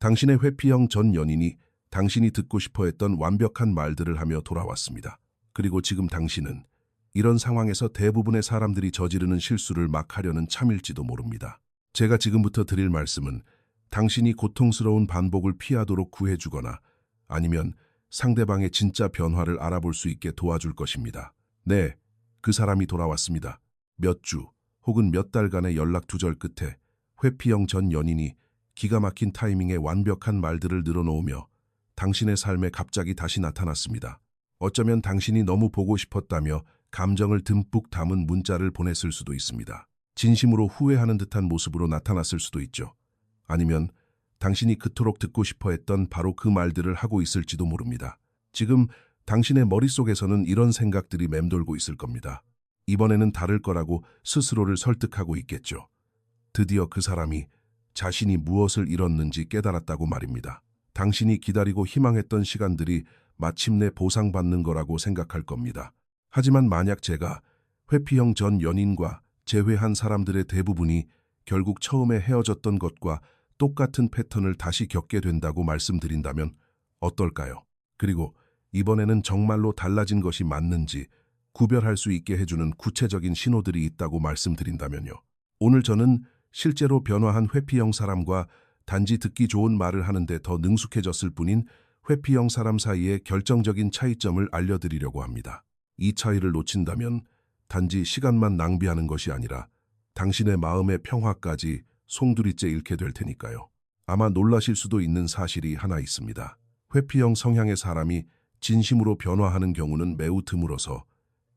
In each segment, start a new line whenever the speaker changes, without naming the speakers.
당신의 회피형 전 연인이 당신이 듣고 싶어 했던 완벽한 말들을 하며 돌아왔습니다. 그리고 지금 당신은 이런 상황에서 대부분의 사람들이 저지르는 실수를 막 하려는 참일지도 모릅니다. 제가 지금부터 드릴 말씀은 당신이 고통스러운 반복을 피하도록 구해주거나 아니면 상대방의 진짜 변화를 알아볼 수 있게 도와줄 것입니다. 네, 그 사람이 돌아왔습니다. 몇 주 혹은 몇 달간의 연락 두절 끝에 회피형 전 연인이 기가 막힌 타이밍에 완벽한 말들을 늘어놓으며 당신의 삶에 갑자기 다시 나타났습니다. 어쩌면 당신이 너무 보고 싶었다며 감정을 듬뿍 담은 문자를 보냈을 수도 있습니다. 진심으로 후회하는 듯한 모습으로 나타났을 수도 있죠. 아니면 당신이 그토록 듣고 싶어 했던 바로 그 말들을 하고 있을지도 모릅니다. 지금 당신의 머릿속에서는 이런 생각들이 맴돌고 있을 겁니다. 이번에는 다를 거라고 스스로를 설득하고 있겠죠. 드디어 그 사람이 자신이 무엇을 잃었는지 깨달았다고 말입니다. 당신이 기다리고 희망했던 시간들이 마침내 보상받는 거라고 생각할 겁니다. 하지만 만약 제가 회피형 전 연인과 재회한 사람들의 대부분이 결국 처음에 헤어졌던 것과 똑같은 패턴을 다시 겪게 된다고 말씀드린다면 어떨까요? 그리고 이번에는 정말로 달라진 것이 맞는지 구별할 수 있게 해주는 구체적인 신호들이 있다고 말씀드린다면요. 오늘 저는 실제로 변화한 회피형 사람과 단지 듣기 좋은 말을 하는데 더 능숙해졌을 뿐인 회피형 사람 사이의 결정적인 차이점을 알려드리려고 합니다. 이 차이를 놓친다면 단지 시간만 낭비하는 것이 아니라 당신의 마음의 평화까지 송두리째 잃게 될 테니까요. 아마 놀라실 수도 있는 사실이 하나 있습니다. 회피형 성향의 사람이 진심으로 변화하는 경우는 매우 드물어서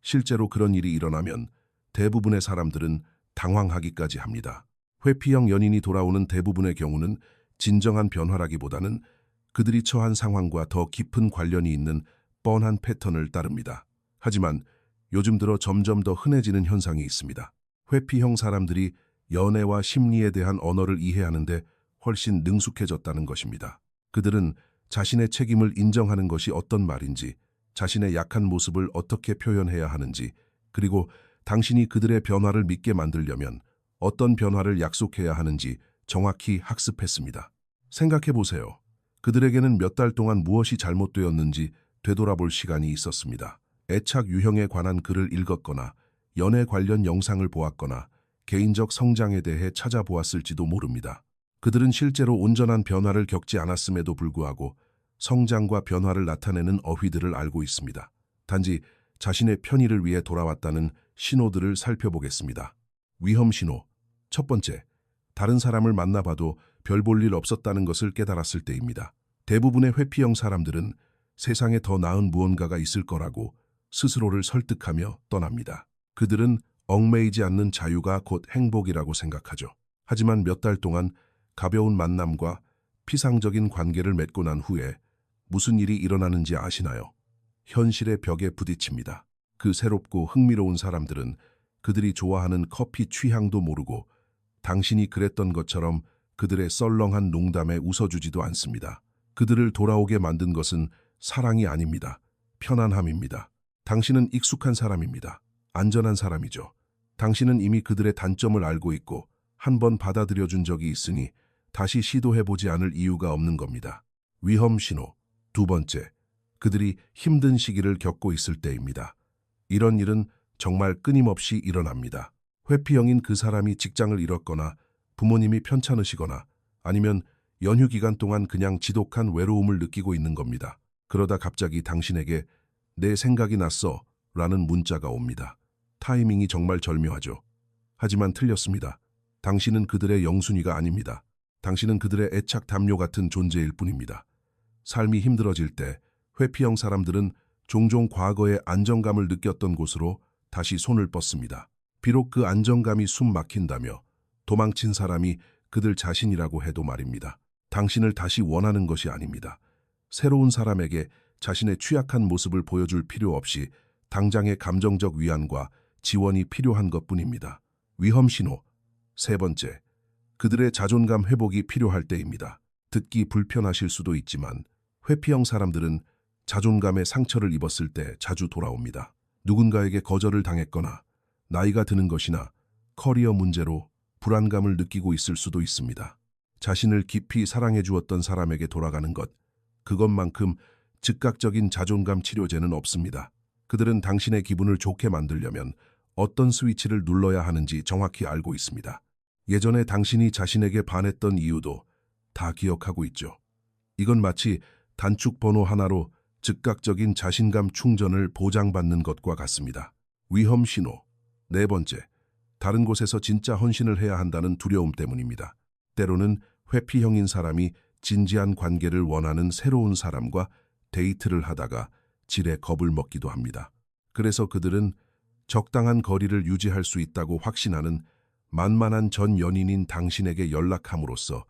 실제로 그런 일이 일어나면 대부분의 사람들은 당황하기까지 합니다. 회피형 연인이 돌아오는 대부분의 경우는 진정한 변화라기보다는 그들이 처한 상황과 더 깊은 관련이 있는 뻔한 패턴을 따릅니다. 하지만 요즘 들어 점점 더 흔해지는 현상이 있습니다. 회피형 사람들이 연애와 심리에 대한 언어를 이해하는데 훨씬 능숙해졌다는 것입니다. 그들은 자신의 책임을 인정하는 것이 어떤 말인지, 자신의 약한 모습을 어떻게 표현해야 하는지, 그리고 당신이 그들의 변화를 믿게 만들려면 어떤 변화를 약속해야 하는지 정확히 학습했습니다. 생각해 보세요. 그들에게는 몇 달 동안 무엇이 잘못되었는지 되돌아볼 시간이 있었습니다. 애착 유형에 관한 글을 읽었거나 연애 관련 영상을 보았거나 개인적 성장에 대해 찾아보았을지도 모릅니다. 그들은 실제로 온전한 변화를 겪지 않았음에도 불구하고 성장과 변화를 나타내는 어휘들을 알고 있습니다. 단지 자신의 편의를 위해 돌아왔다는 신호들을 살펴보겠습니다. 위험 신호. 첫 번째, 다른 사람을 만나봐도 별 볼 일 없었다는 것을 깨달았을 때입니다. 대부분의 회피형 사람들은 세상에 더 나은 무언가가 있을 거라고 스스로를 설득하며 떠납니다. 그들은 얽매이지 않는 자유가 곧 행복이라고 생각하죠. 하지만 몇 달 동안 가벼운 만남과 피상적인 관계를 맺고 난 후에 무슨 일이 일어나는지 아시나요? 현실의 벽에 부딪힙니다. 그 새롭고 흥미로운 사람들은 그들이 좋아하는 커피 취향도 모르고 당신이 그랬던 것처럼 그들의 썰렁한 농담에 웃어주지도 않습니다. 그들을 돌아오게 만든 것은 사랑이 아닙니다. 편안함입니다. 당신은 익숙한 사람입니다. 안전한 사람이죠. 당신은 이미 그들의 단점을 알고 있고 한 번 받아들여준 적이 있으니 다시 시도해보지 않을 이유가 없는 겁니다. 위험 신호. 두 번째, 그들이 힘든 시기를 겪고 있을 때입니다. 이런 일은 정말 끊임없이 일어납니다. 회피형인 그 사람이 직장을 잃었거나 부모님이 편찮으시거나 아니면 연휴 기간 동안 그냥 지독한 외로움을 느끼고 있는 겁니다. 그러다 갑자기 당신에게 내 생각이 났어 라는 문자가 옵니다. 타이밍이 정말 절묘하죠. 하지만 틀렸습니다. 당신은 그들의 영순위가 아닙니다. 당신은 그들의 애착 담요 같은 존재일 뿐입니다. 삶이 힘들어질 때 회피형 사람들은 종종 과거의 안정감을 느꼈던 곳으로 다시 손을 뻗습니다. 비록 그 안정감이 숨 막힌다며 도망친 사람이 그들 자신이라고 해도 말입니다. 당신을 다시 원하는 것이 아닙니다. 새로운 사람에게 자신의 취약한 모습을 보여줄 필요 없이 당장의 감정적 위안과 지원이 필요한 것뿐입니다. 위험 신호. 세 번째, 그들의 자존감 회복이 필요할 때입니다. 듣기 불편하실 수도 있지만 회피형 사람들은 자존감의 상처를 입었을 때 자주 돌아옵니다. 누군가에게 거절을 당했거나 나이가 드는 것이나 커리어 문제로 불안감을 느끼고 있을 수도 있습니다. 자신을 깊이 사랑해 주었던 사람에게 돌아가는 것, 그것만큼 즉각적인 자존감 치료제는 없습니다. 그들은 당신의 기분을 좋게 만들려면 어떤 스위치를 눌러야 하는지 정확히 알고 있습니다. 예전에 당신이 자신에게 반했던 이유도 다 기억하고 있죠. 이건 마치 단축 번호 하나로 즉각적인 자신감 충전을 보장받는 것과 같습니다. 위험 신호. 네 번째, 다른 곳에서 진짜 헌신을 해야 한다는 두려움 때문입니다. 때로는 회피형인 사람이 진지한 관계를 원하는 새로운 사람과 데이트를 하다가 지레 겁을 먹기도 합니다. 그래서 그들은 적당한 거리를 유지할 수 있다고 확신하는 만만한 전 연인인 당신에게 연락함으로써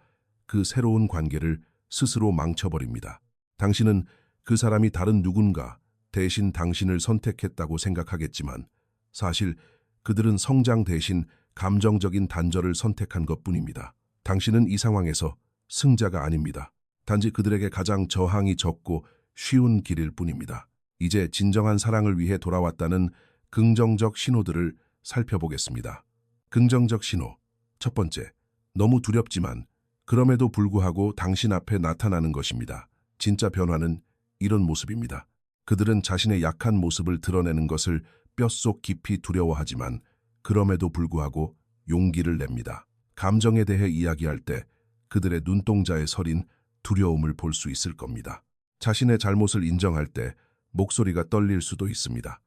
그 새로운 관계를 스스로 망쳐버립니다. 당신은 그 사람이 다른 누군가 대신 당신을 선택했다고 생각하겠지만 사실 그들은 성장 대신 감정적인 단절을 선택한 것뿐입니다. 당신은 이 상황에서 승자가 아닙니다. 단지 그들에게 가장 저항이 적고 쉬운 길일 뿐입니다. 이제 진정한 사랑을 위해 돌아왔다는 긍정적 신호들을 살펴보겠습니다. 긍정적 신호. 첫 번째, 너무 두렵지만 그럼에도 불구하고 당신 앞에 나타나는 것입니다. 진짜 변화는 이런 모습입니다. 그들은 자신의 약한 모습을 드러내는 것을 뼛속 깊이 두려워하지만 그럼에도 불구하고 용기를 냅니다. 감정에 대해 이야기할 때 그들의 눈동자에 서린 두려움을 볼 수 있을 겁니다. 자신의 잘못을 인정할 때 목소리가 떨릴 수도 있습니다.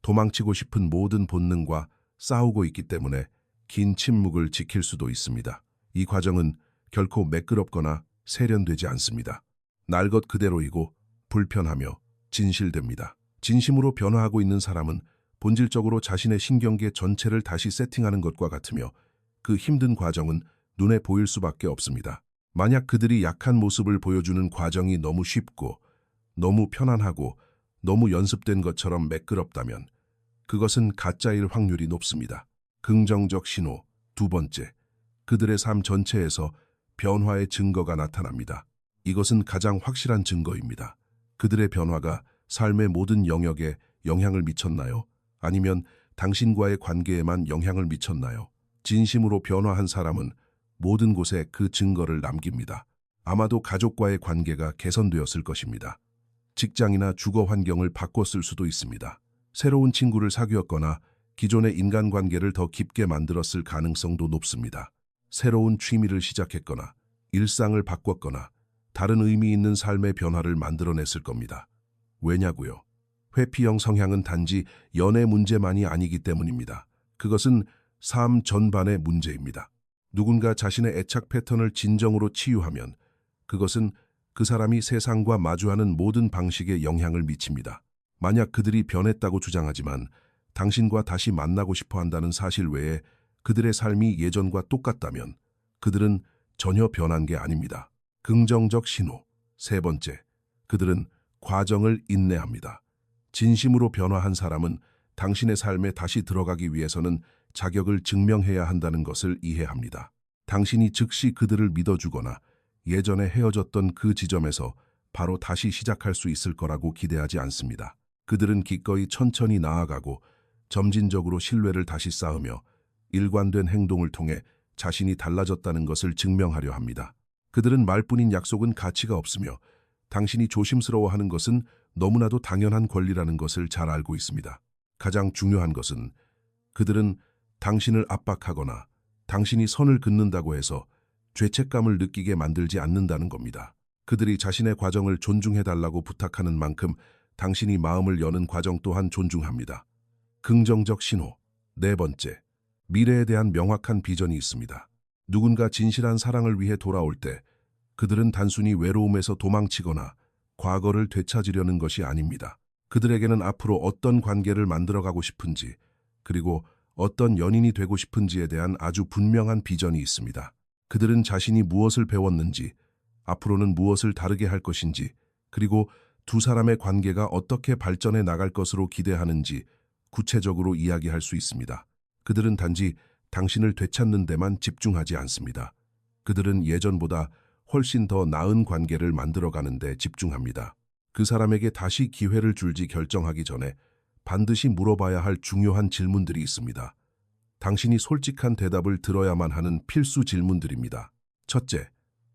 도망치고 싶은 모든 본능과 싸우고 있기 때문에 긴 침묵을 지킬 수도 있습니다. 이 과정은 결코 매끄럽거나 세련되지 않습니다. 날 것 그대로이고 불편하며 진실됩니다. 진심으로 변화하고 있는 사람은 본질적으로 자신의 신경계 전체를 다시 세팅하는 것과 같으며 그 힘든 과정은 눈에 보일 수밖에 없습니다. 만약 그들이 약한 모습을 보여주는 과정이 너무 쉽고 너무 편안하고 너무 연습된 것처럼 매끄럽다면 그것은 가짜일 확률이 높습니다. 긍정적 신호. 두 번째, 그들의 삶 전체에서 변화의 증거가 나타납니다. 이것은 가장 확실한 증거입니다. 그들의 변화가 삶의 모든 영역에 영향을 미쳤나요? 아니면 당신과의 관계에만 영향을 미쳤나요? 진심으로 변화한 사람은 모든 곳에 그 증거를 남깁니다. 아마도 가족과의 관계가 개선되었을 것입니다. 직장이나 주거 환경을 바꿨을 수도 있습니다. 새로운 친구를 사귀었거나 기존의 인간관계를 더 깊게 만들었을 가능성도 높습니다. 새로운 취미를 시작했거나 일상을 바꿨거나 다른 의미 있는 삶의 변화를 만들어냈을 겁니다. 왜냐고요? 회피형 성향은 단지 연애 문제만이 아니기 때문입니다. 그것은 삶 전반의 문제입니다. 누군가 자신의 애착 패턴을 진정으로 치유하면 그것은 그 사람이 세상과 마주하는 모든 방식에 영향을 미칩니다. 만약 그들이 변했다고 주장하지만 당신과 다시 만나고 싶어 한다는 사실 외에 그들의 삶이 예전과 똑같다면 그들은 전혀 변한 게 아닙니다. 긍정적 신호. 세 번째, 그들은 과정을 인내합니다. 진심으로 변화한 사람은 당신의 삶에 다시 들어가기 위해서는 자격을 증명해야 한다는 것을 이해합니다. 당신이 즉시 그들을 믿어주거나 예전에 헤어졌던 그 지점에서 바로 다시 시작할 수 있을 거라고 기대하지 않습니다. 그들은 기꺼이 천천히 나아가고 점진적으로 신뢰를 다시 쌓으며 일관된 행동을 통해 자신이 달라졌다는 것을 증명하려 합니다. 그들은 말뿐인 약속은 가치가 없으며 당신이 조심스러워하는 것은 너무나도 당연한 권리라는 것을 잘 알고 있습니다. 가장 중요한 것은 그들은 당신을 압박하거나 당신이 선을 긋는다고 해서 죄책감을 느끼게 만들지 않는다는 겁니다. 그들이 자신의 과정을 존중해달라고 부탁하는 만큼 당신이 마음을 여는 과정 또한 존중합니다. 긍정적 신호. 네 번째, 미래에 대한 명확한 비전이 있습니다. 누군가 진실한 사랑을 위해 돌아올 때 그들은 단순히 외로움에서 도망치거나 과거를 되찾으려는 것이 아닙니다. 그들에게는 앞으로 어떤 관계를 만들어가고 싶은지 그리고 어떤 연인이 되고 싶은지에 대한 아주 분명한 비전이 있습니다. 그들은 자신이 무엇을 배웠는지, 앞으로는 무엇을 다르게 할 것인지, 그리고 두 사람의 관계가 어떻게 발전해 나갈 것으로 기대하는지 구체적으로 이야기할 수 있습니다. 그들은 단지 당신을 되찾는 데만 집중하지 않습니다. 그들은 예전보다 훨씬 더 나은 관계를 만들어가는 데 집중합니다. 그 사람에게 다시 기회를 줄지 결정하기 전에 반드시 물어봐야 할 중요한 질문들이 있습니다. 당신이 솔직한 대답을 들어야만 하는 필수 질문들입니다. 첫째,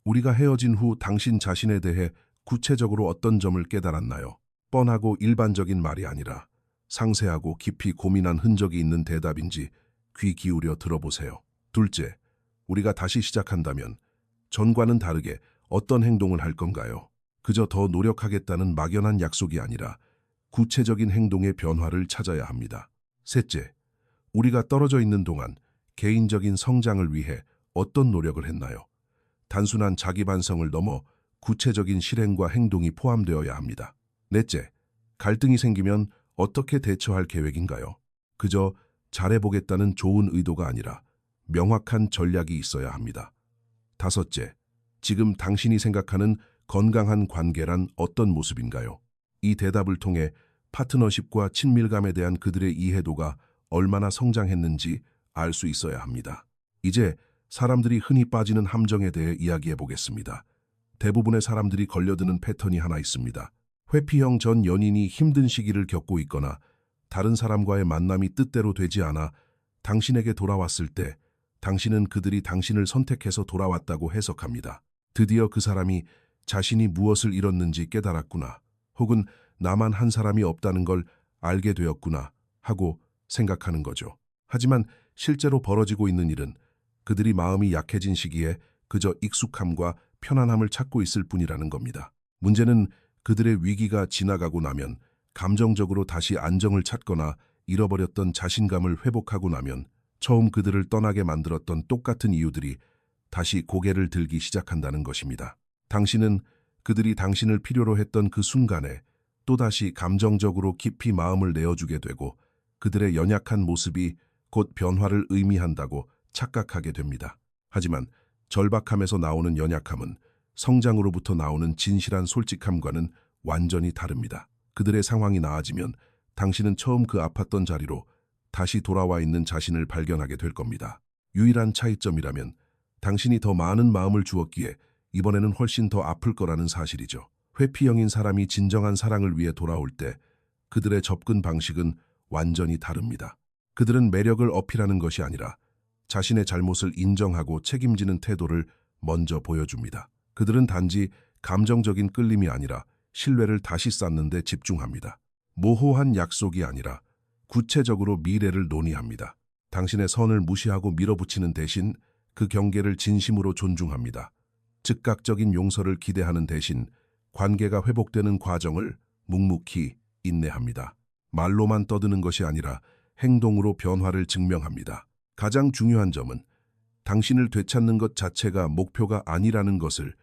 우리가 헤어진 후 당신 자신에 대해 구체적으로 어떤 점을 깨달았나요? 뻔하고 일반적인 말이 아니라 상세하고 깊이 고민한 흔적이 있는 대답인지 귀 기울여 들어보세요. 둘째, 우리가 다시 시작한다면 전과는 다르게 어떤 행동을 할 건가요? 그저 더 노력하겠다는 막연한 약속이 아니라 구체적인 행동의 변화를 찾아야 합니다. 셋째, 우리가 떨어져 있는 동안 개인적인 성장을 위해 어떤 노력을 했나요? 단순한 자기 반성을 넘어 구체적인 실행과 행동이 포함되어야 합니다. 넷째, 갈등이 생기면 어떻게 대처할 계획인가요? 그저 잘해보겠다는 좋은 의도가 아니라 명확한 전략이 있어야 합니다. 다섯째, 지금 당신이 생각하는 건강한 관계란 어떤 모습인가요? 이 대답을 통해 파트너십과 친밀감에 대한 그들의 이해도가 얼마나 성장했는지 알 수 있어야 합니다. 이제 사람들이 흔히 빠지는 함정에 대해 이야기해 보겠습니다. 대부분의 사람들이 걸려드는 패턴이 하나 있습니다. 회피형 전 연인이 힘든 시기를 겪고 있거나 다른 사람과의 만남이 뜻대로 되지 않아 당신에게 돌아왔을 때 당신은 그들이 당신을 선택해서 돌아왔다고 해석합니다. 드디어 그 사람이 자신이 무엇을 잃었는지 깨달았구나, 혹은 나만 한 사람이 없다는 걸 알게 되었구나 하고 생각하는 거죠. 하지만 실제로 벌어지고 있는 일은 그들이 마음이 약해진 시기에 그저 익숙함과 편안함을 찾고 있을 뿐이라는 겁니다. 문제는 그들의 위기가 지나가고 나면, 감정적으로 다시 안정을 찾거나 잃어버렸던 자신감을 회복하고 나면 처음 그들을 떠나게 만들었던 똑같은 이유들이 다시 고개를 들기 시작한다는 것입니다. 당신은 그들이 당신을 필요로 했던 그 순간에 또다시 감정적으로 깊이 마음을 내어주게 되고 그들의 연약한 모습이 곧 변화를 의미한다고 착각하게 됩니다. 하지만 절박함에서 나오는 연약함은 성장으로부터 나오는 진실한 솔직함과는 완전히 다릅니다. 그들의 상황이 나아지면 당신은 처음 그 아팠던 자리로 다시 돌아와 있는 자신을 발견하게 될 겁니다. 유일한 차이점이라면 당신이 더 많은 마음을 주었기에 이번에는 훨씬 더 아플 거라는 사실이죠. 회피형인 사람이 진정한 사랑을 위해 돌아올 때 그들의 접근 방식은 완전히 다릅니다. 그들은 매력을 어필하는 것이 아니라 자신의 잘못을 인정하고 책임지는 태도를 먼저 보여줍니다. 그들은 단지 감정적인 끌림이 아니라 신뢰를 다시 쌓는 데 집중합니다. 모호한 약속이 아니라 구체적으로 미래를 논의합니다. 당신의 선을 무시하고 밀어붙이는 대신 그 경계를 진심으로 존중합니다. 즉각적인 용서를 기대하는 대신 관계가 회복되는 과정을 묵묵히 인내합니다. 말로만 떠드는 것이 아니라 행동으로 변화를 증명합니다. 가장 중요한 점은 당신을 되찾는 것 자체가 목표가 아니라는 것을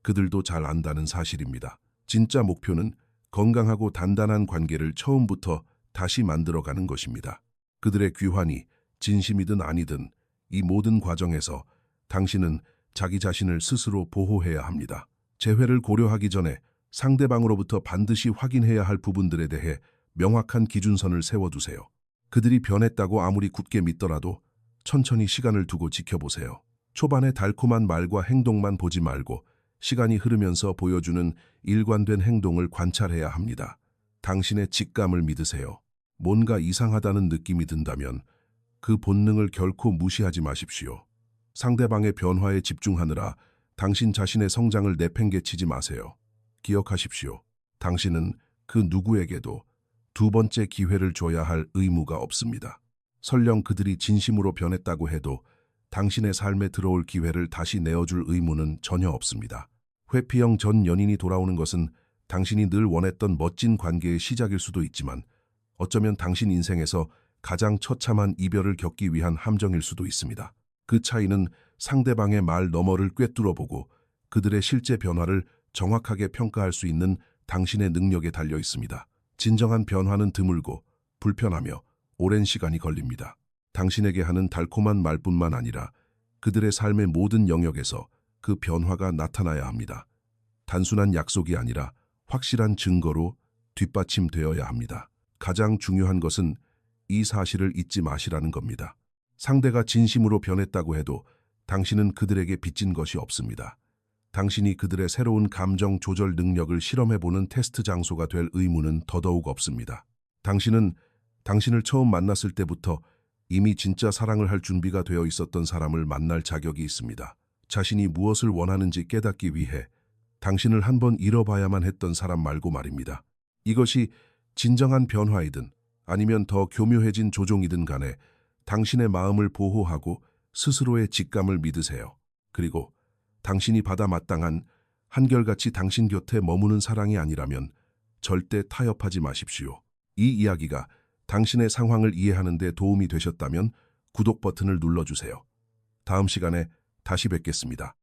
그들도 잘 안다는 사실입니다. 진짜 목표는 건강하고 단단한 관계를 처음부터 다시 만들어가는 것입니다. 그들의 귀환이 진심이든 아니든 이 모든 과정에서 당신은 자기 자신을 스스로 보호해야 합니다. 재회를 고려하기 전에 상대방으로부터 반드시 확인해야 할 부분들에 대해 명확한 기준선을 세워두세요. 그들이 변했다고 아무리 굳게 믿더라도 천천히 시간을 두고 지켜보세요. 초반에 달콤한 말과 행동만 보지 말고 시간이 흐르면서 보여주는 일관된 행동을 관찰해야 합니다. 당신의 직감을 믿으세요. 뭔가 이상하다는 느낌이 든다면 그 본능을 결코 무시하지 마십시오. 상대방의 변화에 집중하느라 당신 자신의 성장을 내팽개치지 마세요. 기억하십시오. 당신은 그 누구에게도 두 번째 기회를 줘야 할 의무가 없습니다. 설령 그들이 진심으로 변했다고 해도 당신의 삶에 들어올 기회를 다시 내어줄 의무는 전혀 없습니다. 회피형 전 연인이 돌아오는 것은 당신이 늘 원했던 멋진 관계의 시작일 수도 있지만 어쩌면 당신 인생에서 가장 처참한 이별을 겪기 위한 함정일 수도 있습니다. 그 차이는 상대방의 말 너머를 꿰뚫어보고 그들의 실제 변화를 정확하게 평가할 수 있는 당신의 능력에 달려 있습니다. 진정한 변화는 드물고 불편하며 오랜 시간이 걸립니다. 당신에게 하는 달콤한 말뿐만 아니라 그들의 삶의 모든 영역에서 그 변화가 나타나야 합니다. 단순한 약속이 아니라 확실한 증거로 뒷받침되어야 합니다. 가장 중요한 것은 이 사실을 잊지 마시라는 겁니다. 상대가 진심으로 변했다고 해도 당신은 그들에게 빚진 것이 없습니다. 당신이 그들의 새로운 감정 조절 능력을 실험해보는 테스트 장소가 될 의무는 더더욱 없습니다. 당신은 당신을 처음 만났을 때부터 이미 진짜 사랑을 할 준비가 되어 있었던 사람을 만날 자격이 있습니다. 자신이 무엇을 원하는지 깨닫기 위해 당신을 한 번 잃어봐야만 했던 사람 말고 말입니다. 이것이 진정한 변화이든 아니면 더 교묘해진 조종이든 간에 당신의 마음을 보호하고 스스로의 직감을 믿으세요. 그리고 당신이 받아 마땅한 한결같이 당신 곁에 머무는 사랑이 아니라면 절대 타협하지 마십시오. 이 이야기가 당신의 상황을 이해하는 데 도움이 되셨다면 구독 버튼을 눌러주세요. 다음 시간에 다시 뵙겠습니다.